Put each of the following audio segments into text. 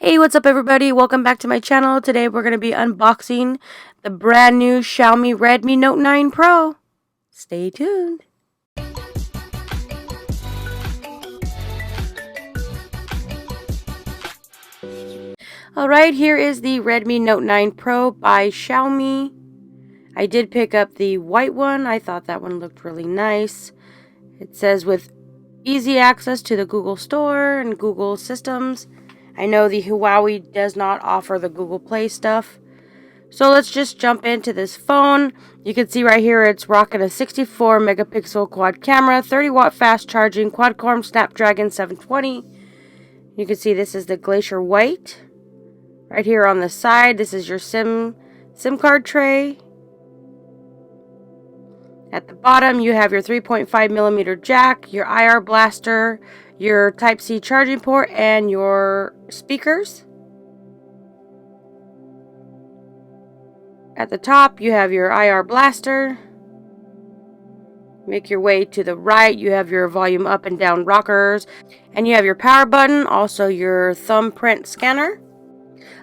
Hey, what's up everybody? Welcome back to my channel. Today we're going to be unboxing the brand new Xiaomi Redmi Note 9 Pro. Stay tuned. Alright, here is the Redmi Note 9 Pro by Xiaomi. I did pick up the white one. I thought that one looked really nice. It says with easy access to the Google Store and Google systems. I know the Huawei does not offer the Google Play stuff. So let's just jump into this phone. You can see right here it's rocking a 64 megapixel quad camera, 30 watt fast charging, Qualcomm Snapdragon 720. You can see this is the Glacier White. Right here on the side, this is your SIM card tray. At the bottom, you have your 3.5mm jack, your IR blaster, your Type-C charging port, and your speakers. At the top, you have your IR blaster. Make your way to the right, you have your volume up and down rockers, and you have your power button, also your thumbprint scanner.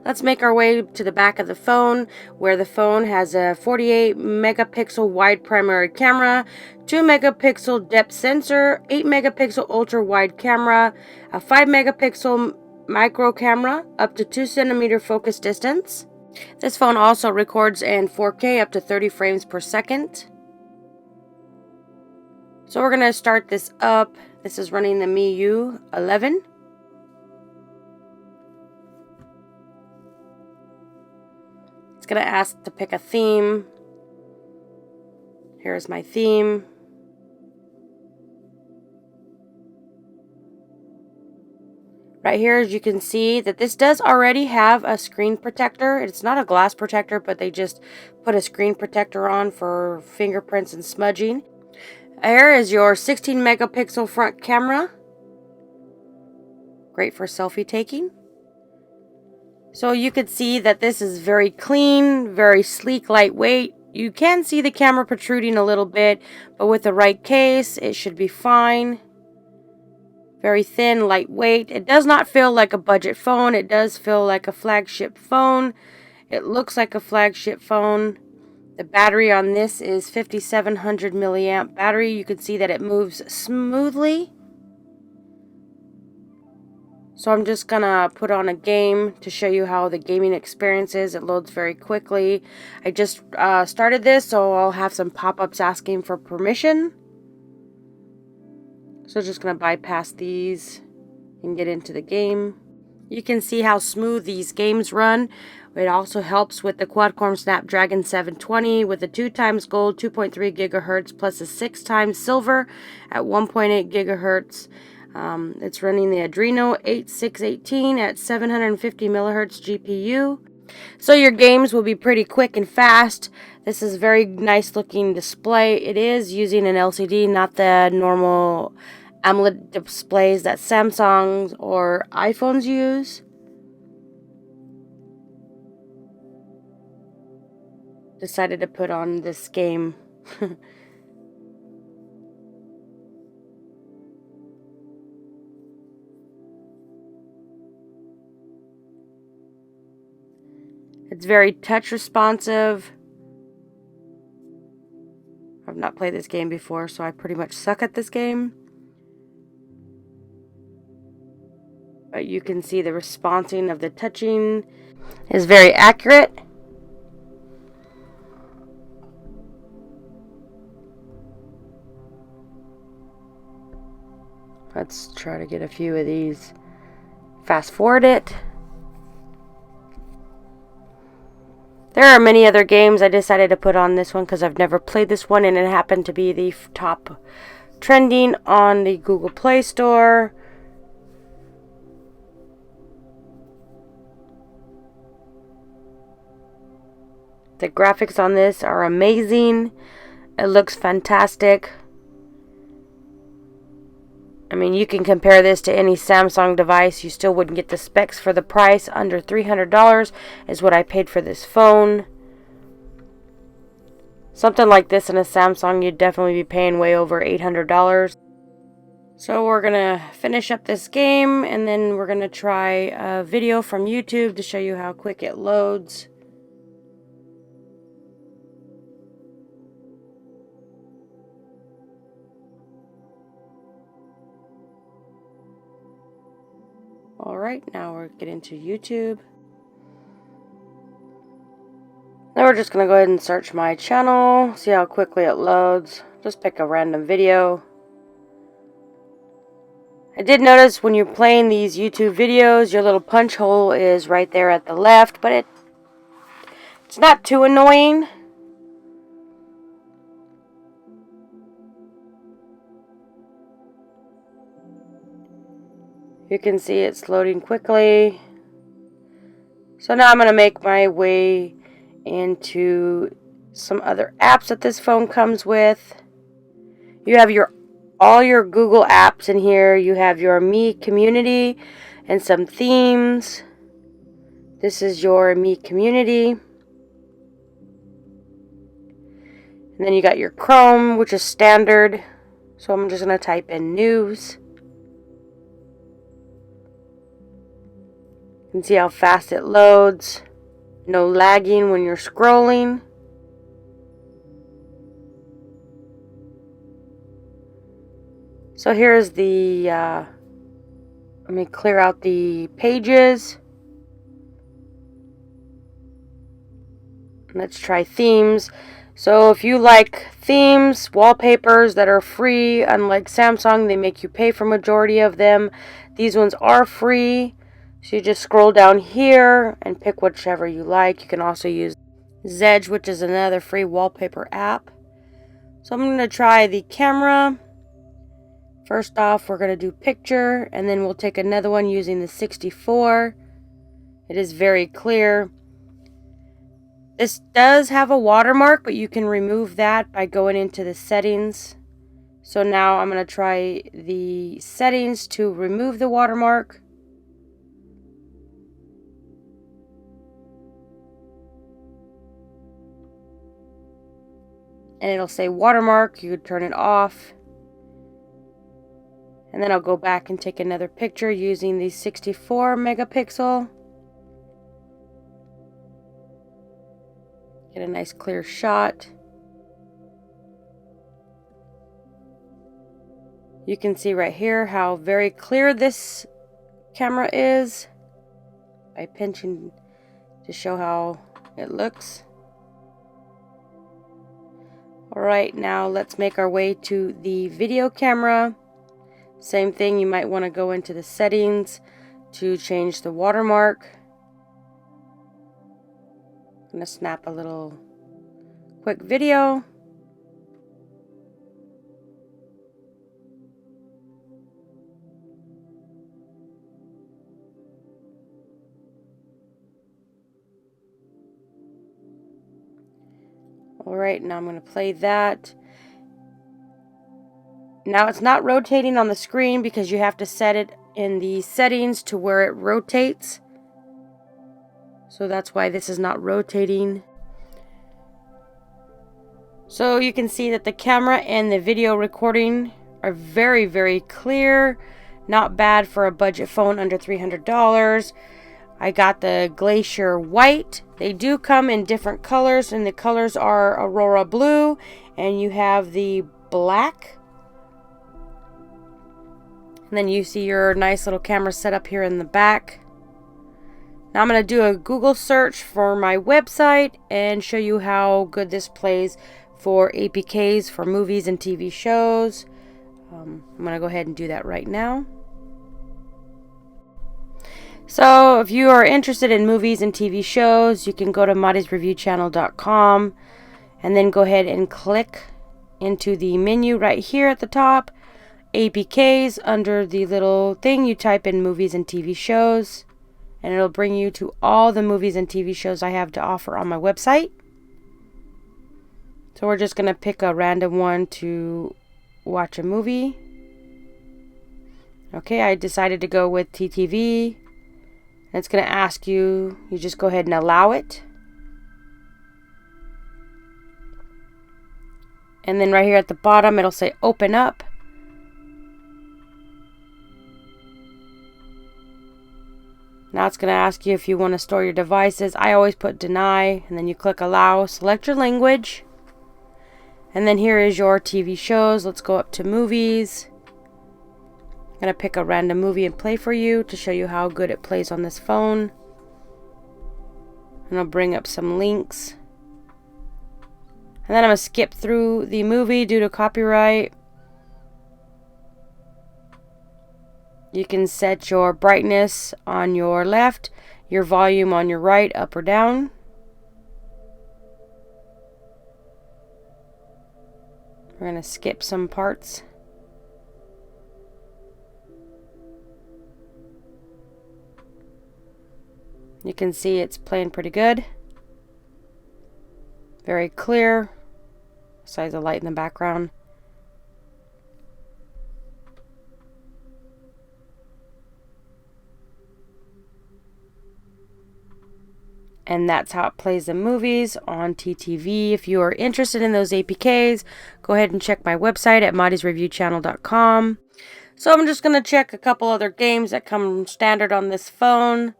Let's make our way to the back of the phone, where the phone has a 48 megapixel wide primary camera, 2 megapixel depth sensor, 8 megapixel ultra wide camera, a 5 megapixel micro camera, up to 2 centimeter focus distance. This phone also records in 4K up to 30 frames per second. So we're going to start this up. This is running the MIUI 11. It's going to ask to pick a theme. Here's my theme. Right here, as you can see, that this does already have a screen protector. It's not a glass protector, but they just put a screen protector on for fingerprints and smudging. Here is your 16 megapixel front camera. Great for selfie taking. So you could see that this is very clean, very sleek, lightweight. You can see the camera protruding a little bit, but with the right case, it should be fine. Very thin, lightweight. It does not feel like a budget phone. It does feel like a flagship phone. It looks like a flagship phone. The battery on this is 5700 milliamp battery. You can see that it moves smoothly. So I'm just gonna put on a game to show you how the gaming experience is. It loads very quickly. I just started this, so I'll have some pop-ups asking for permission. So just gonna bypass these and get into the game. You can see how smooth these games run. It also helps with the Qualcomm Snapdragon 720 with a 2x gold 2.3 gigahertz plus a 6x silver at 1.8 gigahertz. It's running the Adreno 8618 at 750 millihertz GPU. So your games will be pretty quick and fast. This is a very nice looking display. It is using an LCD, not the normal AMOLED displays that Samsung or iPhones use. Decided to put on this game. It's very touch responsive. I've not played this game before, so I pretty much suck at this game. But you can see the responding of the touching is very accurate. Let's try to get a few of these. Fast forward it. There are many other games. I decided to put on this one because I've never played this one, and it happened to be the top trending on the Google Play Store. The graphics on this are amazing. It looks fantastic. I mean, you can compare this to any Samsung device. You still wouldn't get the specs for the price. Under $300 is what I paid for this phone. Something like this in a Samsung, you'd definitely be paying way over $800. So we're gonna finish up this game and then we're gonna try a video from YouTube to show you how quick it loads. Alright, now we're getting to YouTube. Now we're just gonna go ahead and search my channel, see how quickly it loads. Just pick a random video. I did notice when you're playing these YouTube videos, your little punch hole is right there at the left, but it's not too annoying. You can see it's loading quickly. So now I'm going to make my way into some other apps that this phone comes with. You have all your Google apps in here. You have your Me community and some themes. This is your Me community. And then you got your Chrome, which is standard. So I'm just going to type in news. You can see how fast it loads. No lagging when you're scrolling. So here's the, let me clear out the pages. Let's try themes. So if you like themes, wallpapers that are free, unlike Samsung, they make you pay for majority of them. These ones are free. So you just scroll down here and pick whichever you like. You can also use Zedge, which is another free wallpaper app. So I'm going to try the camera. First off, we're going to do picture, and then we'll take another one using the 64. It is very clear. This does have a watermark, but you can remove that by going into the settings. So now I'm going to try the settings to remove the watermark. And it'll say watermark. You could turn it off. And then I'll go back and take another picture using the 64 megapixel. Get a nice clear shot. You can see right here how very clear this camera is by pinching to show how it looks. Alright, now let's make our way to the video camera. Same thing, you might want to go into the settings to change the watermark. I'm going to snap a little quick video. Alright, now I'm going to play that. Now it's not rotating on the screen because you have to set it in the settings to where it rotates. So that's why this is not rotating. So you can see that the camera and the video recording are very, very clear. Not bad for a budget phone under $300. I got the Glacier White. They do come in different colors, and the colors are Aurora Blue, and you have the black. And then you see your nice little camera set up here in the back. Now I'm going to do a Google search for my website and show you how good this plays for APKs for movies and TV shows. I'm going to go ahead and do that right now. So if you are interested in movies and TV shows, you can go to modisreviewchannel.com and then go ahead and click into the menu right here at the top. APKs, under the little thing you type in movies and TV shows, and it'll bring you to all the movies and TV shows I have to offer on my website. So we're just going to pick a random one to watch a movie. Okay, I decided to go with TTV. And it's going to ask you, you just go ahead and allow it. And then right here at the bottom, it'll say open up. Now it's going to ask you if you want to store your devices. I always put deny, and then you click allow. Select your language. And then here is your TV shows. Let's go up to movies. I'm going to pick a random movie and play for you to show you how good it plays on this phone. And I'll bring up some links. And then I'm going to skip through the movie due to copyright. You can set your brightness on your left, your volume on your right, up or down. We're going to skip some parts. You can see it's playing pretty good. Very clear. Besides the light in the background. And that's how it plays the movies on TTV. If you are interested in those APKs, go ahead and check my website at modisreviewchannel.com. So I'm just going to check a couple other games that come standard on this phone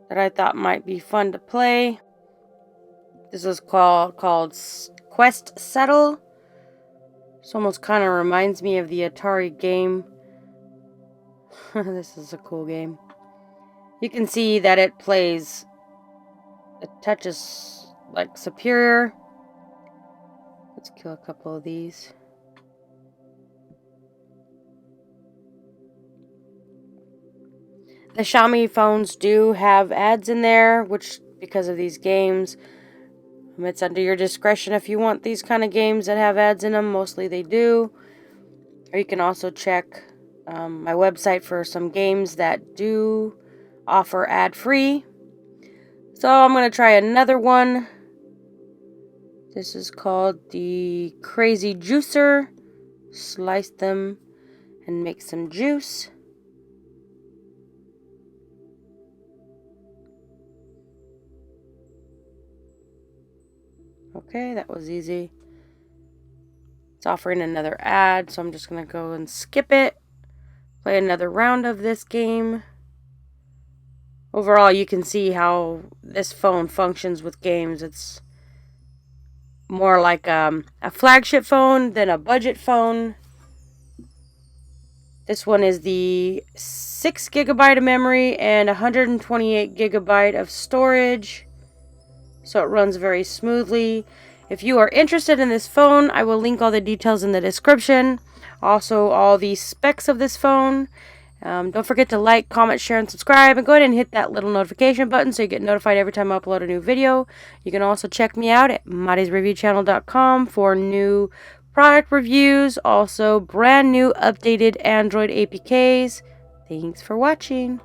that I thought might be fun to play. This is called Quest Settle. This almost kind of reminds me of the Atari game. This is a cool game. You can see that it plays... It touches like superior. Let's kill a couple of these. The Xiaomi phones do have ads in there, which because of these games, it's under your discretion if you want these kind of games that have ads in them. Mostly they do. Or you can also check my website for some games that do offer ad-free. So I'm going to try another one. This is called the Crazy Juicer. Slice them and make some juice. Okay, that was easy. It's offering another ad, so I'm just going to go and skip it. Play another round of this game. Overall, you can see how this phone functions with games. It's more like a flagship phone than a budget phone. This one is the 6 GB of memory and 128 GB of storage. So it runs very smoothly. If you are interested in this phone, I will link all the details in the description. Also, all the specs of this phone. Don't forget to like, comment, share, and subscribe. And go ahead and hit that little notification button so you get notified every time I upload a new video. You can also check me out at modisreviewchannel.com for new product reviews. Also, brand new updated Android APKs. Thanks for watching.